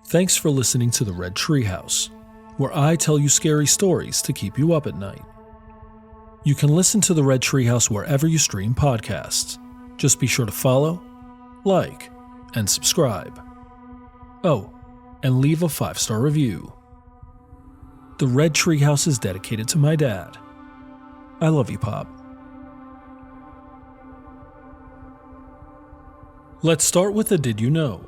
Thanks for listening to the Red Treehouse, where I tell you scary stories to keep you up at night. You can listen to the Red Treehouse wherever you stream podcasts. Just be sure to follow, like, and subscribe. Oh, and leave a 5-star review. The Red Treehouse is dedicated to my dad. I love you, Pop. Let's start with a Did You Know?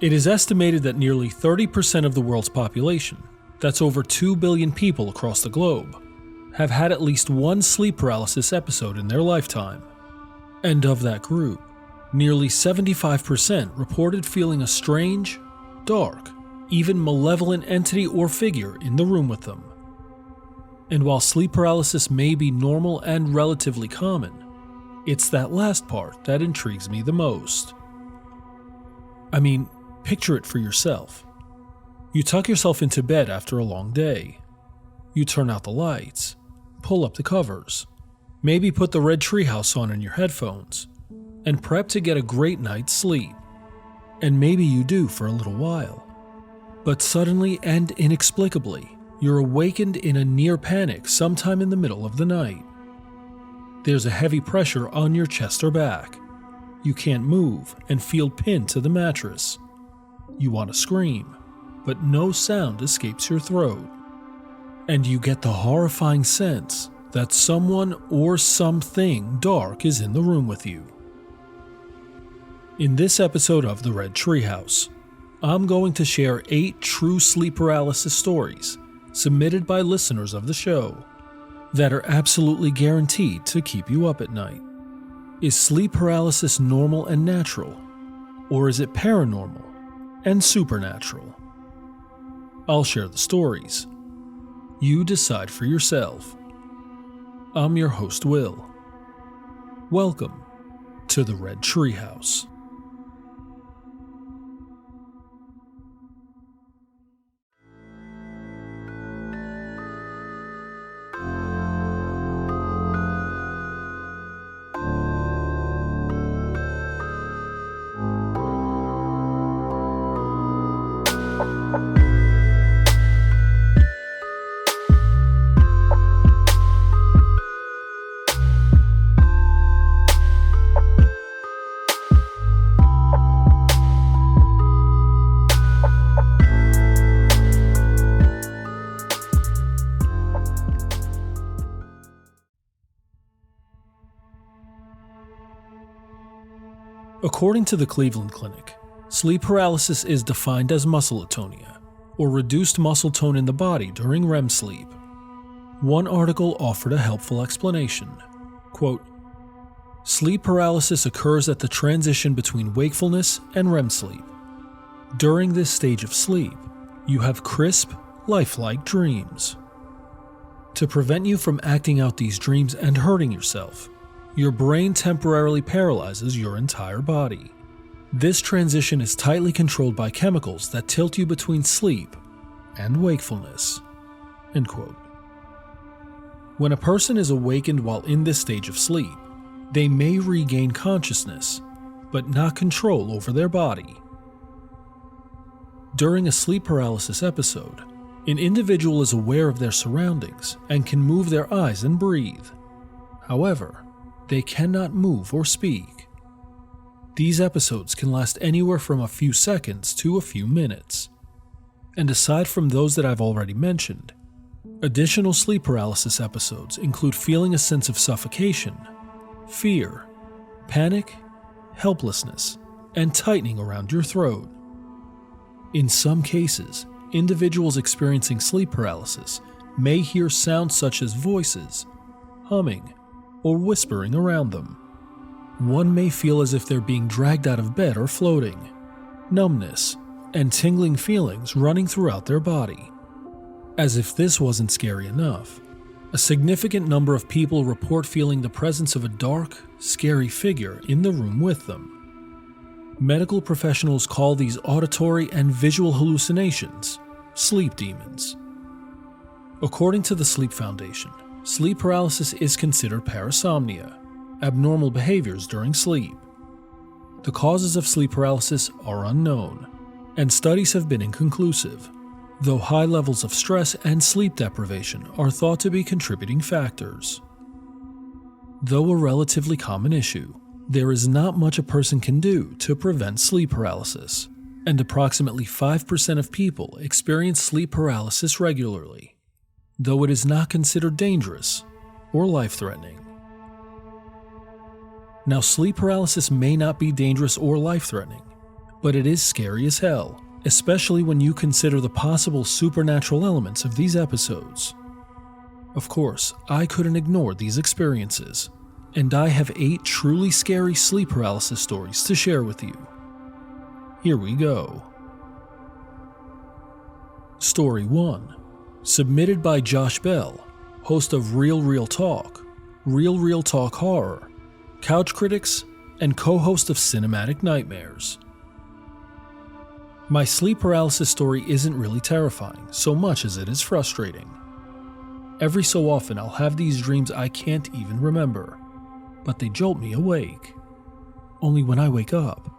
It is estimated that nearly 30% of the world's population, that's over 2 billion people across the globe, have had at least one sleep paralysis episode in their lifetime. And of that group, nearly 75% reported feeling a strange, dark, even malevolent entity or figure in the room with them. And while sleep paralysis may be normal and relatively common, it's that last part that intrigues me the most. I mean, picture it for yourself. You tuck yourself into bed after a long day. You turn out the lights, pull up the covers, maybe put the Red Treehouse on in your headphones, and prep to get a great night's sleep. And maybe you do for a little while. But suddenly and inexplicably, you're awakened in a near panic sometime in the middle of the night. There's a heavy pressure on your chest or back. You can't move and feel pinned to the mattress. You want to scream, but no sound escapes your throat. And you get the horrifying sense that someone or something dark is in the room with you. In this episode of the Red Treehouse, I'm going to share 8 true sleep paralysis stories submitted by listeners of the show that are absolutely guaranteed to keep you up at night. Is sleep paralysis normal and natural, or is it paranormal and supernatural? I'll share the stories. You decide for yourself. I'm your host, Will. Welcome to the Red Treehouse. According to the Cleveland Clinic, sleep paralysis is defined as muscle atonia, or reduced muscle tone in the body during REM sleep. One article offered a helpful explanation. Quote, "Sleep paralysis occurs at the transition between wakefulness and REM sleep. During this stage of sleep, you have crisp, lifelike dreams. To prevent you from acting out these dreams and hurting yourself, your brain temporarily paralyzes your entire body. This transition is tightly controlled by chemicals that tilt you between sleep and wakefulness." End quote. When a person is awakened while in this stage of sleep, they may regain consciousness, but not control over their body. During a sleep paralysis episode, an individual is aware of their surroundings and can move their eyes and breathe. However, they cannot move or speak. These episodes can last anywhere from a few seconds to a few minutes. And aside from those that I've already mentioned, additional sleep paralysis episodes include feeling a sense of suffocation, fear, panic, helplessness, and tightening around your throat. In some cases, individuals experiencing sleep paralysis may hear sounds such as voices, humming, or whispering around them. One may feel as if they're being dragged out of bed or floating, numbness, and tingling feelings running throughout their body. As if this wasn't scary enough, a significant number of people report feeling the presence of a dark, scary figure in the room with them. Medical professionals call these auditory and visual hallucinations sleep demons. According to the Sleep Foundation, sleep paralysis is considered parasomnia, abnormal behaviors during sleep. The causes of sleep paralysis are unknown, and studies have been inconclusive, though high levels of stress and sleep deprivation are thought to be contributing factors. Though a relatively common issue, there is not much a person can do to prevent sleep paralysis, and approximately 5% of people experience sleep paralysis regularly, though it is not considered dangerous or life-threatening. Now, sleep paralysis may not be dangerous or life-threatening, but it is scary as hell, especially when you consider the possible supernatural elements of these episodes. Of course, I couldn't ignore these experiences, and I have 8 truly scary sleep paralysis stories to share with you. Here we go. Story 1, submitted by Josh Bell, host of Real Talk, Real Talk Horror, Couch Critics, and co-host of Cinematic Nightmares. My sleep paralysis story isn't really terrifying so much as it is frustrating. Every so often I'll have these dreams I can't even remember, but they jolt me awake. Only when I wake up,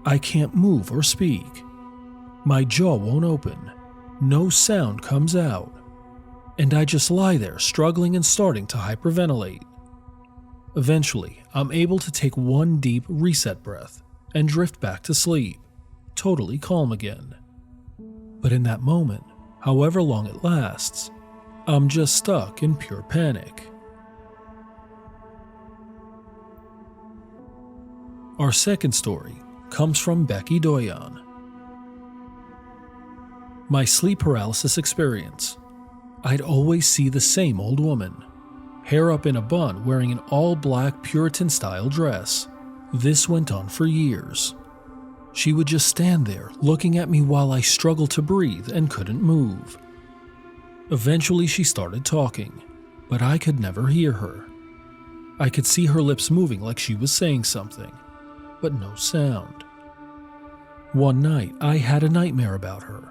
I can't move or speak. My jaw won't open, no sound comes out, and I just lie there struggling and starting to hyperventilate. Eventually, I'm able to take one deep reset breath and drift back to sleep, totally calm again. But in that moment, however long it lasts, I'm just stuck in pure panic. Our second story comes from Becky Doyon. My sleep paralysis experience. I'd always see the same old woman, hair up in a bun, wearing an all-black Puritan-style dress. This went on for years. She would just stand there, looking at me while I struggled to breathe and couldn't move. Eventually she started talking, but I could never hear her. I could see her lips moving like she was saying something, but no sound. One night, I had a nightmare about her.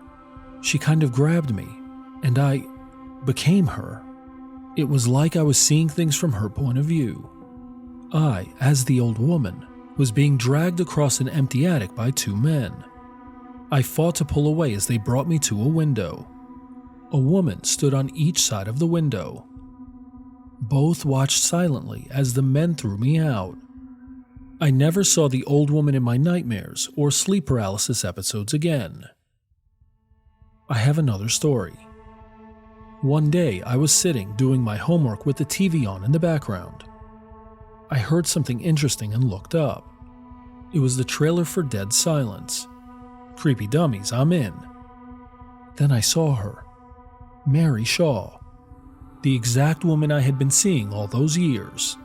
She kind of grabbed me, and I became her. It was like I was seeing things from her point of view. I, as the old woman, was being dragged across an empty attic by 2 men. I fought to pull away as they brought me to a window. A woman stood on each side of the window. Both watched silently as the men threw me out. I never saw the old woman in my nightmares or sleep paralysis episodes again. I have another story. One day I was sitting doing my homework with the TV on in the background. I heard something interesting and looked up. It was the trailer for Dead Silence. Creepy dummies, I'm in. Then I saw her. Mary Shaw. The exact woman I had been seeing all those years.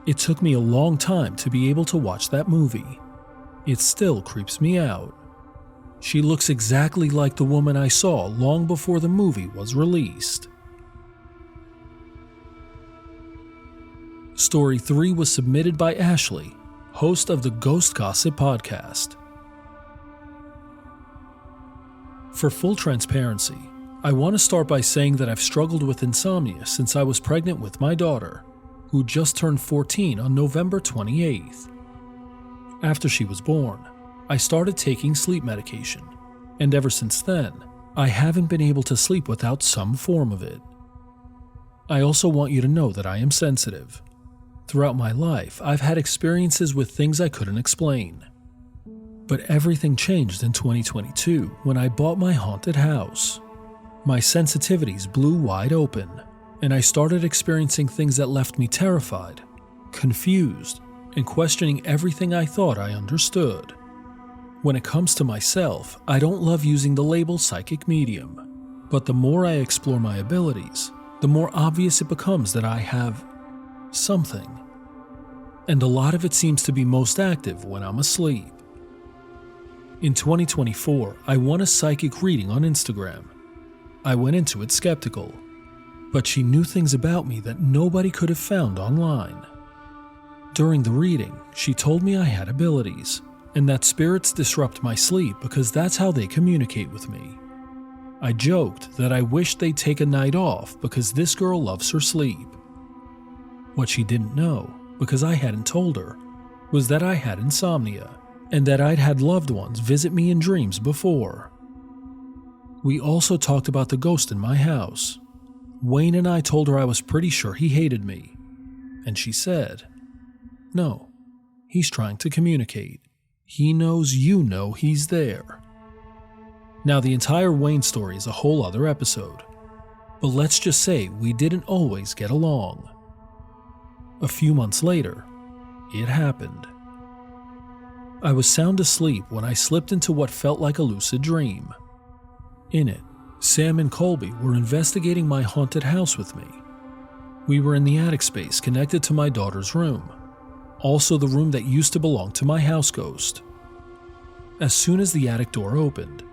It took me a long time to be able to watch that movie. It still creeps me out. She looks exactly like the woman I saw long before the movie was released. Story 3 was submitted by Ashley, host of the Ghost Gossip Podcast. For full transparency, I want to start by saying that I've struggled with insomnia since I was pregnant with my daughter, who just turned 14 on November 28th. After she was born, I started taking sleep medication, and ever since then, I haven't been able to sleep without some form of it. I also want you to know that I am sensitive. Throughout my life, I've had experiences with things I couldn't explain. But everything changed in 2022 when I bought my haunted house. My sensitivities blew wide open, and I started experiencing things that left me terrified, confused, and questioning everything I thought I understood. When it comes to myself, I don't love using the label psychic medium, but the more I explore my abilities, the more obvious it becomes that I have something. And a lot of it seems to be most active when I'm asleep. In 2024, I won a psychic reading on Instagram. I went into it skeptical, but she knew things about me that nobody could have found online. During the reading, she told me I had abilities, and that spirits disrupt my sleep because that's how they communicate with me. I joked that I wished they'd take a night off because this girl loves her sleep. What she didn't know, because I hadn't told her, was that I had insomnia, and that I'd had loved ones visit me in dreams before. We also talked about the ghost in my house. Wayne and I told her I was pretty sure he hated me, and she said, "No, he's trying to communicate. He knows you know he's there." Now, the entire Wayne story is a whole other episode, but let's just say we didn't always get along. A few months later, it happened. I was sound asleep when I slipped into what felt like a lucid dream. In it, Sam and Colby were investigating my haunted house with me. We were in the attic space connected to my daughter's room, also the room that used to belong to my house ghost. As soon as the attic door opened,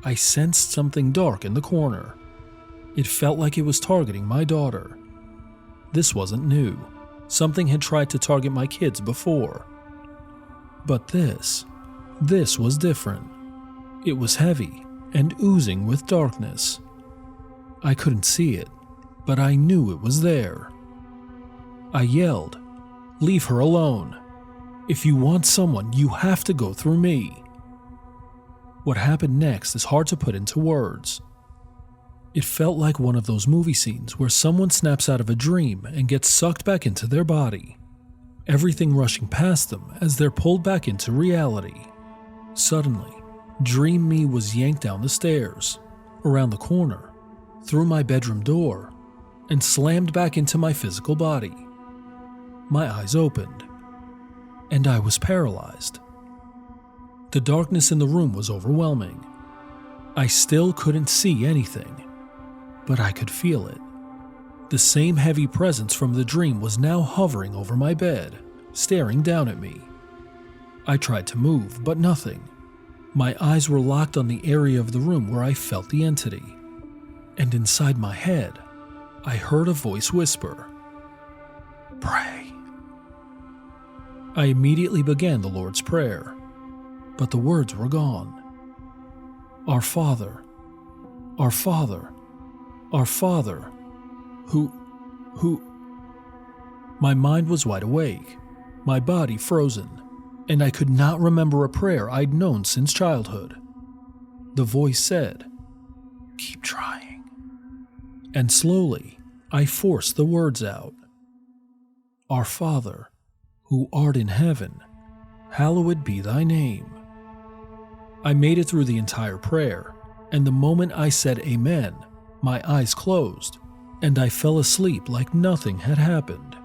I sensed something dark in the corner. It felt like it was targeting my daughter. This wasn't new. Something had tried to target my kids before. But this was different. It was heavy and oozing with darkness. I couldn't see it, but I knew it was there. I yelled, "Leave her alone. If you want someone, you have to go through me." What happened next is hard to put into words. It felt like one of those movie scenes where someone snaps out of a dream and gets sucked back into their body, everything rushing past them as they're pulled back into reality. Suddenly, Dream Me was yanked down the stairs, around the corner, through my bedroom door, and slammed back into my physical body. My eyes opened, and I was paralyzed. The darkness in the room was overwhelming. I still couldn't see anything, but I could feel it. The same heavy presence from the dream was now hovering over my bed, staring down at me. I tried to move, but nothing. My eyes were locked on the area of the room where I felt the entity. And inside my head, I heard a voice whisper, "Pray." I immediately began the Lord's Prayer, but the words were gone. Our Father, our Father, our Father, who... My mind was wide awake, my body frozen, and I could not remember a prayer I'd known since childhood. The voice said, "Keep trying." And slowly, I forced the words out. "Our Father, who art in heaven, hallowed be thy name." I made it through the entire prayer, and the moment I said amen, my eyes closed, and I fell asleep like nothing had happened.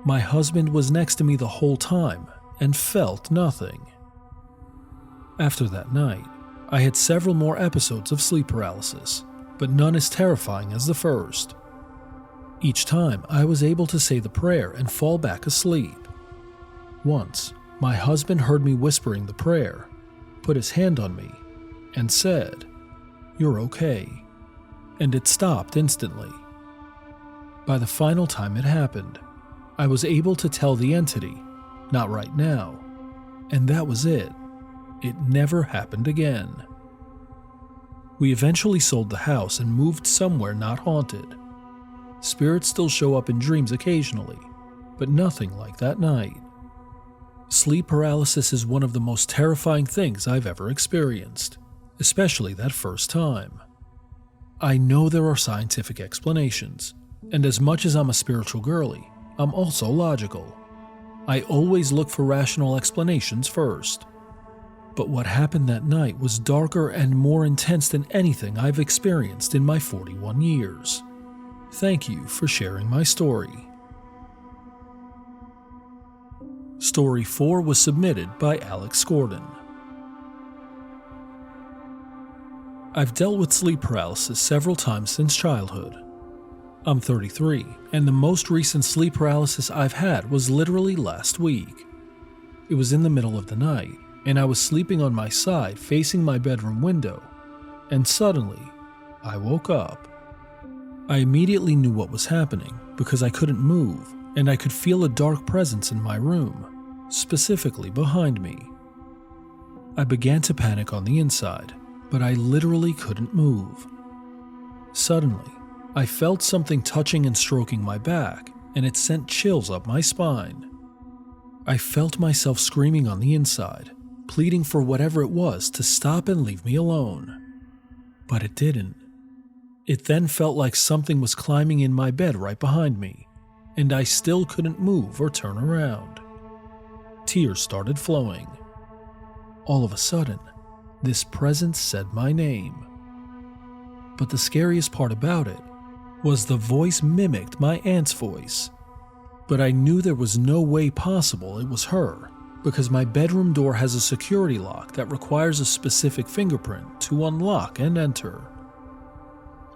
My husband was next to me the whole time and felt nothing. After that night, I had several more episodes of sleep paralysis, but none as terrifying as the first. Each time, I was able to say the prayer and fall back asleep. Once, my husband heard me whispering the prayer, put his hand on me, and said, "You're okay," and it stopped instantly. By the final time it happened, I was able to tell the entity, "Not right now," and that was it. It never happened again. We eventually sold the house and moved somewhere not haunted. Spirits still show up in dreams occasionally, but nothing like that night. Sleep paralysis is one of the most terrifying things I've ever experienced, especially that first time. I know there are scientific explanations, and as much as I'm a spiritual girly, I'm also logical. I always look for rational explanations first. But what happened that night was darker and more intense than anything I've experienced in my 41 years. Thank you for sharing my story. Story 4 was submitted by Alex Gordon. I've dealt with sleep paralysis several times since childhood. I'm 33, and the most recent sleep paralysis I've had was literally last week. It was in the middle of the night, and I was sleeping on my side facing my bedroom window, and suddenly, I woke up. I immediately knew what was happening because I couldn't move, and I could feel a dark presence in my room, specifically behind me. I began to panic on the inside, but I literally couldn't move. Suddenly, I felt something touching and stroking my back, and it sent chills up my spine. I felt myself screaming on the inside, pleading for whatever it was to stop and leave me alone. But it didn't. It then felt like something was climbing in my bed right behind me, and I still couldn't move or turn around. Tears started flowing. All of a sudden, this presence said my name. But the scariest part about it was the voice mimicked my aunt's voice. But I knew there was no way possible it was her, because my bedroom door has a security lock that requires a specific fingerprint to unlock and enter.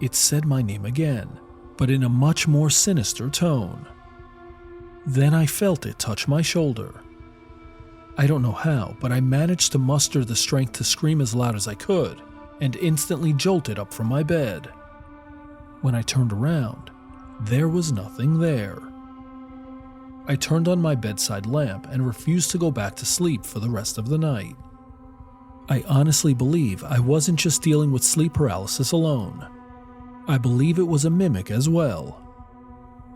It said my name again, but in a much more sinister tone. Then I felt it touch my shoulder. I don't know how, but I managed to muster the strength to scream as loud as I could, and instantly jolted up from my bed. When I turned around, there was nothing there. I turned on my bedside lamp and refused to go back to sleep for the rest of the night. I honestly believe I wasn't just dealing with sleep paralysis alone. I believe it was a mimic as well.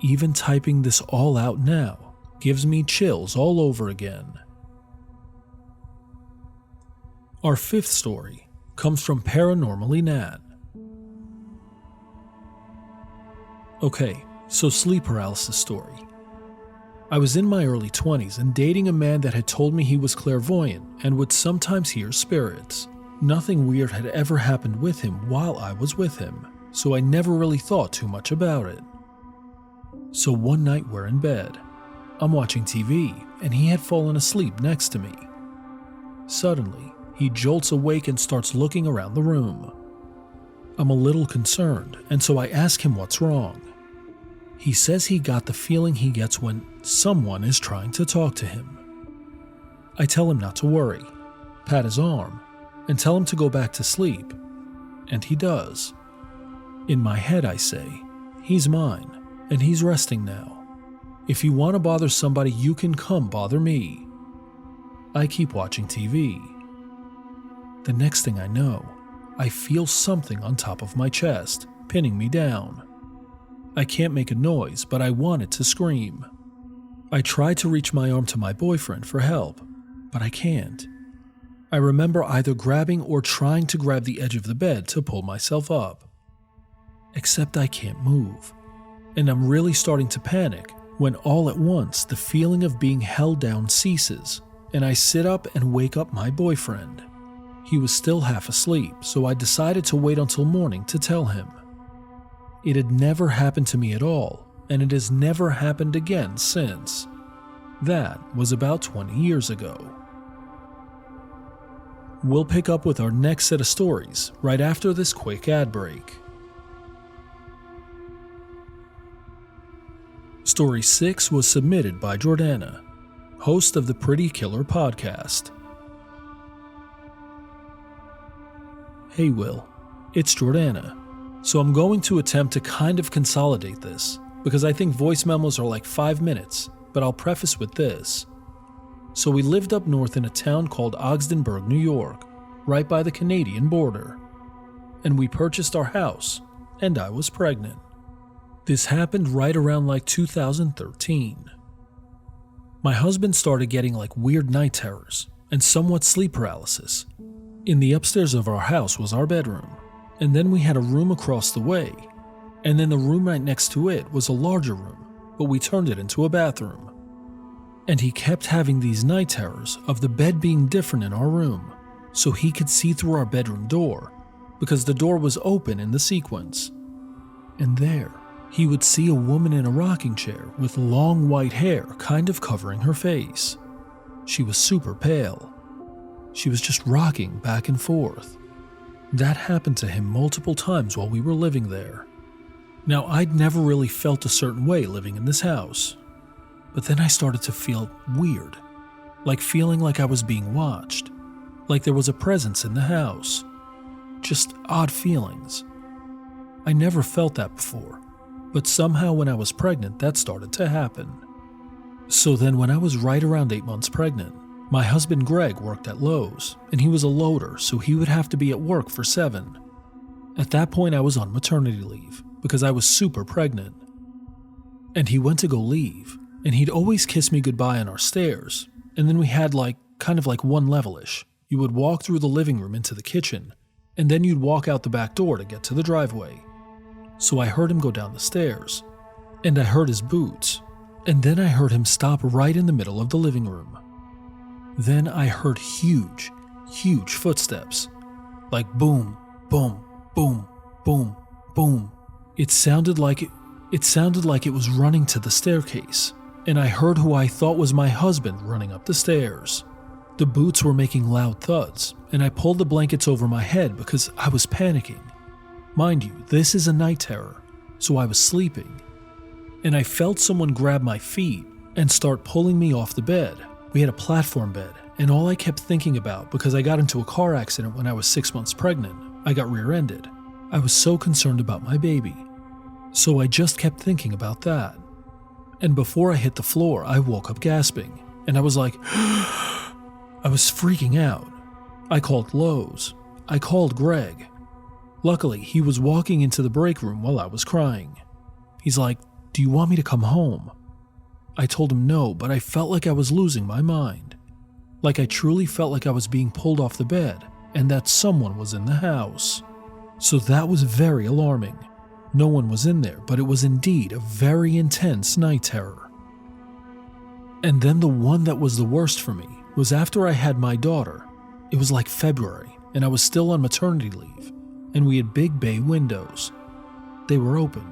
Even typing this all out now gives me chills all over again. Our fifth story comes from ParanormallyNat. Okay, so sleep paralysis story. I was in my early 20s and dating a man that had told me he was clairvoyant and would sometimes hear spirits. Nothing weird had ever happened with him while I was with him, so I never really thought too much about it. So one night we're in bed. I'm watching TV and he had fallen asleep next to me. Suddenly, he jolts awake and starts looking around the room. I'm a little concerned, and so I ask him what's wrong. He says he got the feeling he gets when someone is trying to talk to him. I tell him not to worry, pat his arm, and tell him to go back to sleep, and he does. In my head I say, he's mine, and he's resting now. If you want to bother somebody, you can come bother me. I keep watching TV. The next thing I know, I feel something on top of my chest, pinning me down. I can't make a noise, but I wanted to scream. I try to reach my arm to my boyfriend for help, but I can't. I remember either grabbing or trying to grab the edge of the bed to pull myself up. Except I can't move, and I'm really starting to panic when all at once the feeling of being held down ceases, and I sit up and wake up my boyfriend. He was still half asleep, so I decided to wait until morning to tell him. It had never happened to me at all, and it has never happened again since. That was about 20 years ago. We'll pick up with our next set of stories right after this quick ad break. Story 6 was submitted by Jordanna, host of the Pretty Killer Podcast. Hey Will, it's Jordanna. So I'm going to attempt to kind of consolidate this, because I think voice memos are like 5 minutes, but I'll preface with this. So we lived up north in a town called Ogdensburg, New York, right by the Canadian border. And we purchased our house, and I was pregnant. This happened right around like 2013. My husband started getting like weird night terrors and somewhat sleep paralysis. In the upstairs of our house was our bedroom, and then we had a room across the way, and then the room right next to it was a larger room, but we turned it into a bathroom. And he kept having these night terrors of the bed being different in our room, so he could see through our bedroom door, because the door was open in the sequence. And there, he would see a woman in a rocking chair with long white hair kind of covering her face. She was super pale. She was just rocking back and forth. That happened to him multiple times while we were living there. Now, I'd never really felt a certain way living in this house, but then I started to feel weird, like feeling like I was being watched, like there was a presence in the house. Just odd feelings. I never felt that before, but somehow when I was pregnant, that started to happen. So then when I was right around 8 months pregnant, my husband Greg worked at Lowe's, and he was a loader, so he would have to be at work for 7. At that point, I was on maternity leave because I was super pregnant. And he went to go leave, And he'd always kiss me goodbye on our stairs, and then we had kind of like one level-ish. You would walk through the living room into the kitchen, and then you'd walk out the back door to get to the driveway. So I heard him go down the stairs, and I heard his boots, and then I heard him stop right in the middle of the living room. Then I heard huge footsteps, like boom, boom, boom, boom, boom. It sounded like it was running to the staircase, and I heard who I thought was my husband running up the stairs. The boots were making loud thuds, and I pulled the blankets over my head because I was panicking. Mind you, this is a night terror, so I was sleeping. And I felt someone grab my feet and start pulling me off the bed. We had a platform bed, and all I kept thinking about, because I got into a car accident when I was 6 months pregnant, I got rear-ended. I was so concerned about my baby. So I just kept thinking about that. And before I hit the floor, I woke up gasping, and I was like, I was freaking out. I called Lowe's. I called Greg. Luckily, he was walking into the break room while I was crying. He's like, "Do you want me to come home?" I told him no, but I felt like I was losing my mind. Like I truly felt like I was being pulled off the bed, and that someone was in the house. So that was very alarming. No one was in there, but it was indeed a very intense night terror. And then the one that was the worst for me was after I had my daughter. It was like February, and I was still on maternity leave, and we had big bay windows. They were open.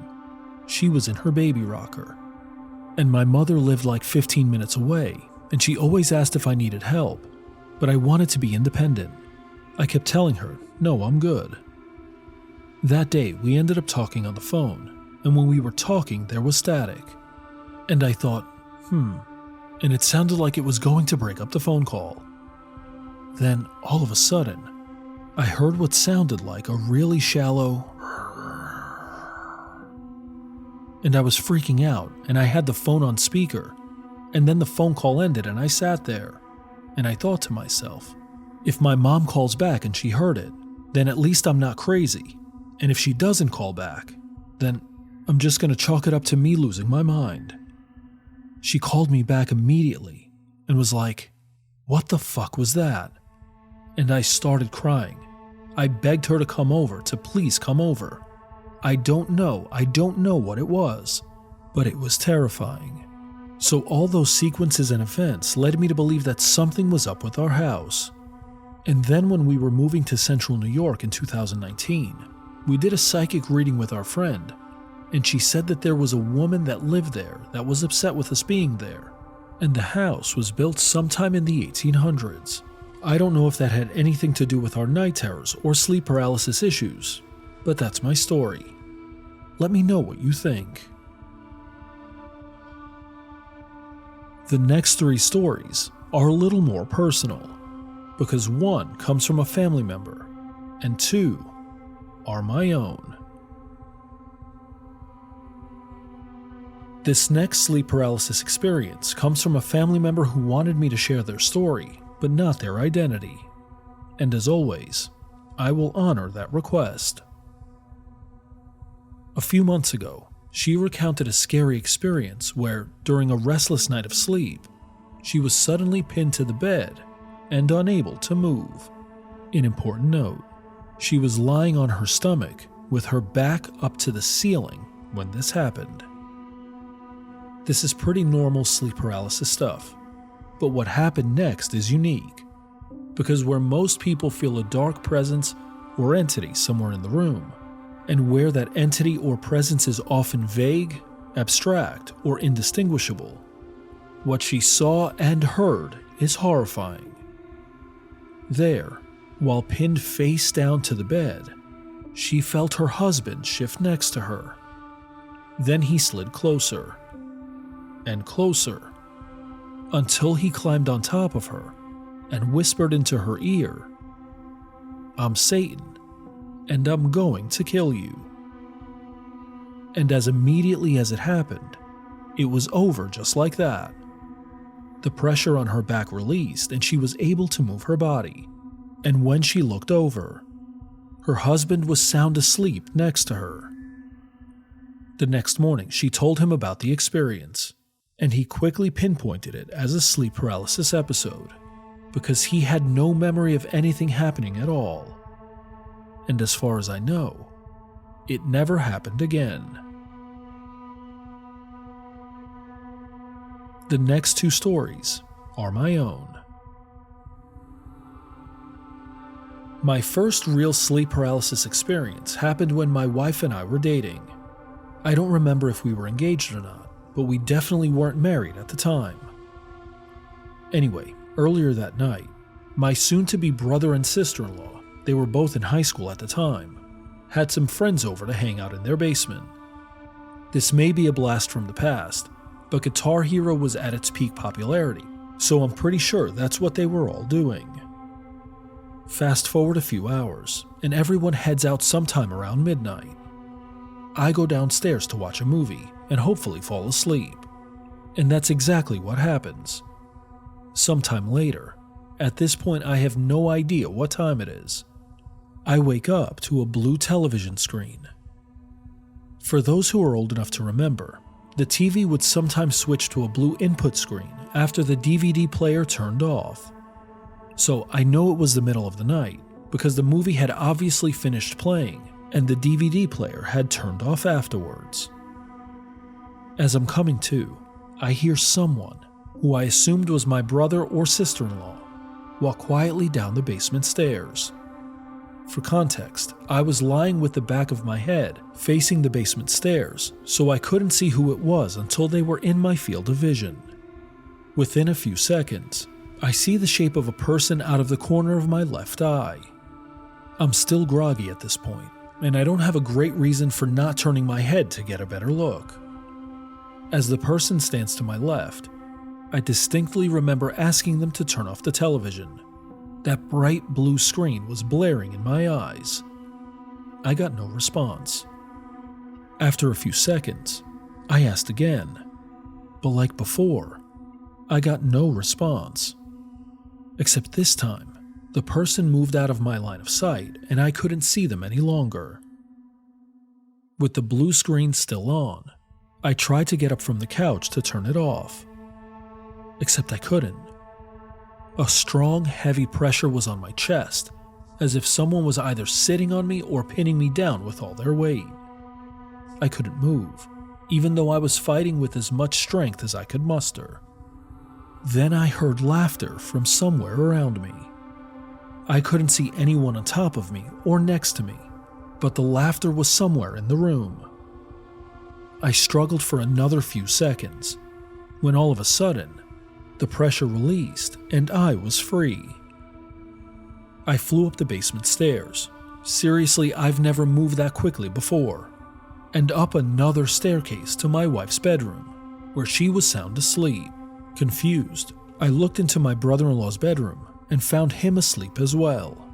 She was in her baby rocker. And my mother lived like 15 minutes away, and she always asked if I needed help, but I wanted to be independent. I kept telling her, no, I'm good. That day, we ended up talking on the phone, and when we were talking, there was static. And I thought, and it sounded like it was going to break up the phone call. Then, all of a sudden, I heard what sounded like a really shallow and I was freaking out, and I had the phone on speaker, and then the phone call ended and I sat there, and I thought to myself, if my mom calls back and she heard it, then at least I'm not crazy, and if she doesn't call back, then I'm just going to chalk it up to me losing my mind. She called me back immediately and was like, "What the fuck was that?" And I started crying. I begged her to come over, to please come over. I don't know what it was, but it was terrifying. So all those sequences and events led me to believe that something was up with our house. And then when we were moving to central New York in 2019, we did a psychic reading with our friend, and she said that there was a woman that lived there that was upset with us being there, and the house was built sometime in the 1800s. I don't know if that had anything to do with our night terrors or sleep paralysis issues, but that's my story. Let me know what you think. The next 3 stories are a little more personal, because 1 comes from a family member, and 2 are my own. This next sleep paralysis experience comes from a family member who wanted me to share their story, but not their identity. And as always, I will honor that request. A few months ago, she recounted a scary experience where, during a restless night of sleep, she was suddenly pinned to the bed and unable to move. An important note, she was lying on her stomach with her back up to the ceiling when this happened. This is pretty normal sleep paralysis stuff, but what happened next is unique, because where most people feel a dark presence or entity somewhere in the room, and where that entity or presence is often vague, abstract, or indistinguishable, what she saw and heard is horrifying. There, while pinned face down to the bed, she felt her husband shift next to her. Then he slid closer and closer until he climbed on top of her and whispered into her ear, "I'm Satan, and I'm going to kill you." And as immediately as it happened, it was over just like that. The pressure on her back released and she was able to move her body. And when she looked over, her husband was sound asleep next to her. The next morning, she told him about the experience, and he quickly pinpointed it as a sleep paralysis episode because he had no memory of anything happening at all. And as far as I know, it never happened again. The next two stories are my own. My first real sleep paralysis experience happened when my wife and I were dating. I don't remember if we were engaged or not, but we definitely weren't married at the time. Anyway, earlier that night, my soon-to-be brother and sister-in-law, they were both in high school at the time, had some friends over to hang out in their basement. This may be a blast from the past, but Guitar Hero was at its peak popularity, so I'm pretty sure that's what they were all doing. Fast forward a few hours, and everyone heads out sometime around midnight. I go downstairs to watch a movie and hopefully fall asleep. And that's exactly what happens. Sometime later, at this point I have no idea what time it is, I wake up to a blue television screen. For those who are old enough to remember, the TV would sometimes switch to a blue input screen after the DVD player turned off. So I know it was the middle of the night because the movie had obviously finished playing and the DVD player had turned off afterwards. As I'm coming to, I hear someone, who I assumed was my brother or sister-in-law, walk quietly down the basement stairs. For context, I was lying with the back of my head facing the basement stairs, so I couldn't see who it was until they were in my field of vision. Within a few seconds, I see the shape of a person out of the corner of my left eye. I'm still groggy at this point, and I don't have a great reason for not turning my head to get a better look. As the person stands to my left, I distinctly remember asking them to turn off the television. That bright blue screen was blaring in my eyes. I got no response. After a few seconds, I asked again, but like before, I got no response. Except this time, the person moved out of my line of sight and I couldn't see them any longer. With the blue screen still on, I tried to get up from the couch to turn it off. Except I couldn't. A strong, heavy pressure was on my chest, as if someone was either sitting on me or pinning me down with all their weight. I couldn't move, even though I was fighting with as much strength as I could muster. Then I heard laughter from somewhere around me. I couldn't see anyone on top of me or next to me, but the laughter was somewhere in the room. I struggled for another few seconds, when all of a sudden, the pressure released and I was free. I flew up the basement stairs. Seriously, I've never moved that quickly before. And up another staircase to my wife's bedroom, where she was sound asleep. Confused, I looked into my brother-in-law's bedroom and found him asleep as well.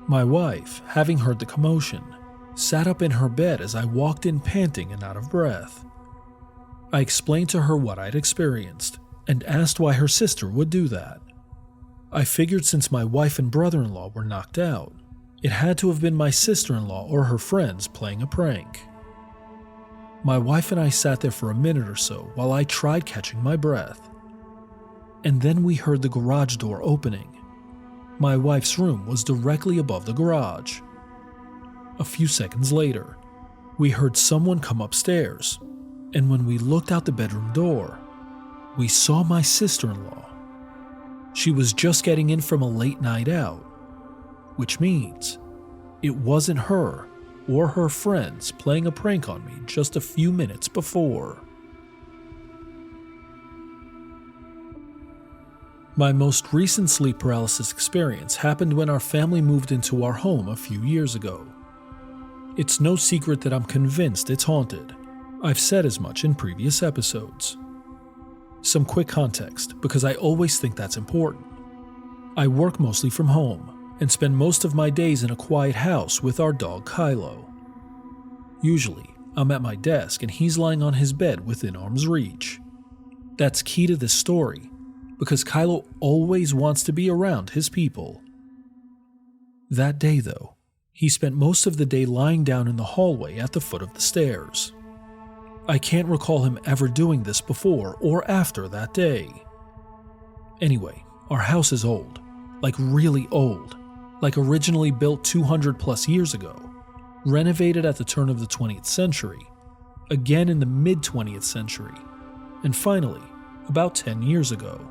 My wife, having heard the commotion, sat up in her bed as I walked in panting and out of breath. I explained to her what I'd experienced and asked why her sister would do that. I figured since my wife and brother-in-law were knocked out, it had to have been my sister-in-law or her friends playing a prank. My wife and I sat there for a minute or so while I tried catching my breath. And then we heard the garage door opening. My wife's room was directly above the garage. A few seconds later, we heard someone come upstairs, and when we looked out the bedroom door, we saw my sister-in-law. She was just getting in from a late night out, which means it wasn't her or her friends playing a prank on me just a few minutes before. My most recent sleep paralysis experience happened when our family moved into our home a few years ago. It's no secret that I'm convinced it's haunted. I've said as much in previous episodes. Some quick context, because I always think that's important. I work mostly from home and spend most of my days in a quiet house with our dog Kylo. Usually, I'm at my desk and he's lying on his bed within arm's reach. That's key to this story, because Kylo always wants to be around his people. That day, though, he spent most of the day lying down in the hallway at the foot of the stairs. I can't recall him ever doing this before or after that day. Anyway, our house is old, like really old, like originally built 200 plus years ago, renovated at the turn of the 20th century, again in the mid-20th century, and finally, about 10 years ago.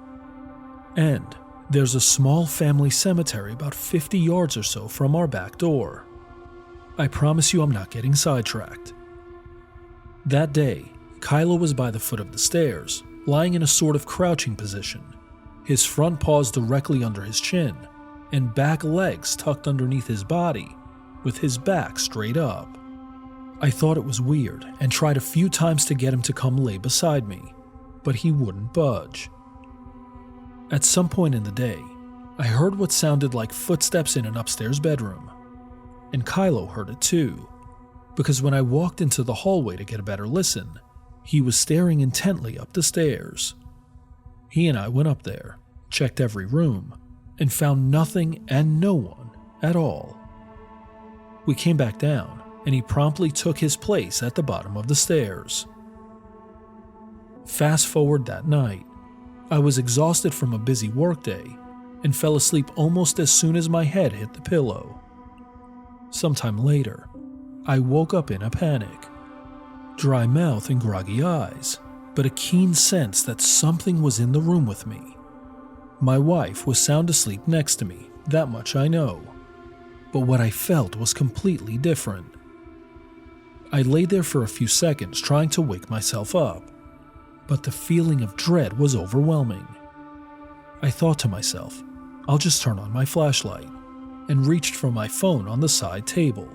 And there's a small family cemetery about 50 yards or so from our back door. I promise you I'm not getting sidetracked. That day, Kylo was by the foot of the stairs, lying in a sort of crouching position, his front paws directly under his chin, and back legs tucked underneath his body, with his back straight up. I thought it was weird and tried a few times to get him to come lay beside me, but he wouldn't budge. At some point in the day, I heard what sounded like footsteps in an upstairs bedroom, and Kylo heard it too, because when I walked into the hallway to get a better listen, he was staring intently up the stairs. He and I went up there, checked every room, and found nothing and no one at all. We came back down, and he promptly took his place at the bottom of the stairs. Fast forward that night, I was exhausted from a busy workday and fell asleep almost as soon as my head hit the pillow. Sometime later, I woke up in a panic. Dry mouth and groggy eyes, but a keen sense that something was in the room with me. My wife was sound asleep next to me, that much I know. But what I felt was completely different. I lay there for a few seconds trying to wake myself up, but the feeling of dread was overwhelming. I thought to myself, I'll just turn on my flashlight, and reached for my phone on the side table.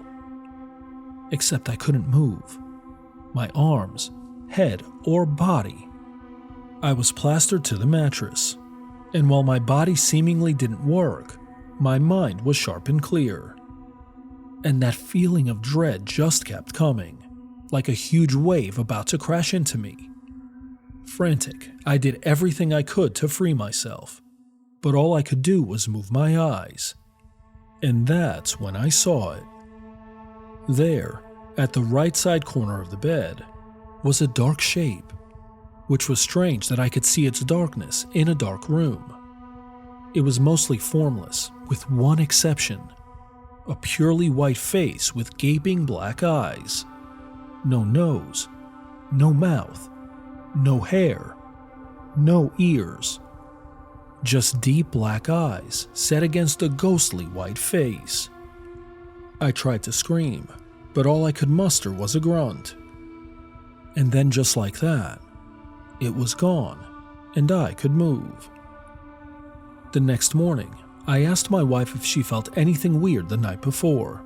Except I couldn't move. My arms, head, or body. I was plastered to the mattress, and while my body seemingly didn't work, my mind was sharp and clear. And that feeling of dread just kept coming, like a huge wave about to crash into me. Frantic, I did everything I could to free myself, but all I could do was move my eyes. And that's when I saw it. There, at the right side corner of the bed, was a dark shape, which was strange that I could see its darkness in a dark room. It was mostly formless, with one exception: a purely white face with gaping black eyes. No nose, no mouth, no hair, no ears. Just deep black eyes set against a ghostly white face. I tried to scream, but all I could muster was a grunt. And then just like that, it was gone, and I could move. The next morning, I asked my wife if she felt anything weird the night before.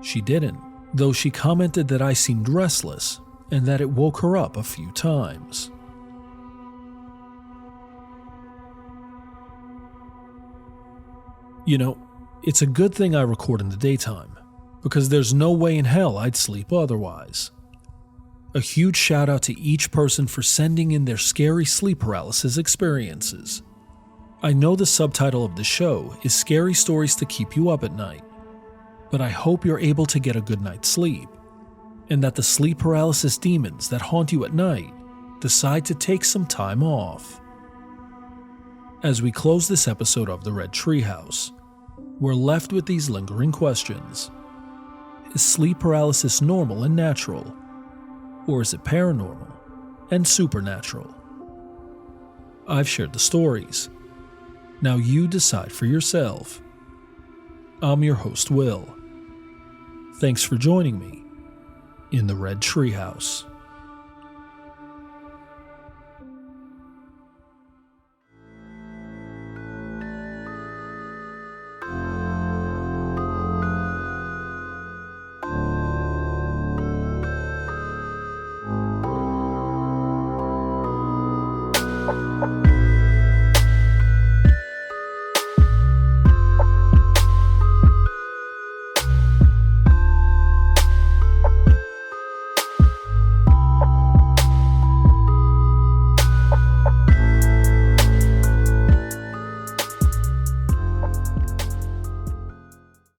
She didn't, though she commented that I seemed restless and that it woke her up a few times. You know, it's a good thing I record in the daytime, because there's no way in hell I'd sleep otherwise. A huge shout out to each person for sending in their scary sleep paralysis experiences. I know the subtitle of the show is Scary Stories to Keep You Up at Night, but I hope you're able to get a good night's sleep, and that the sleep paralysis demons that haunt you at night decide to take some time off. As we close this episode of the Red Treehouse, we're left with these lingering questions. Is sleep paralysis normal and natural? Or is it paranormal and supernatural? I've shared the stories. Now you decide for yourself. I'm your host, Will. Thanks for joining me in the Red Treehouse.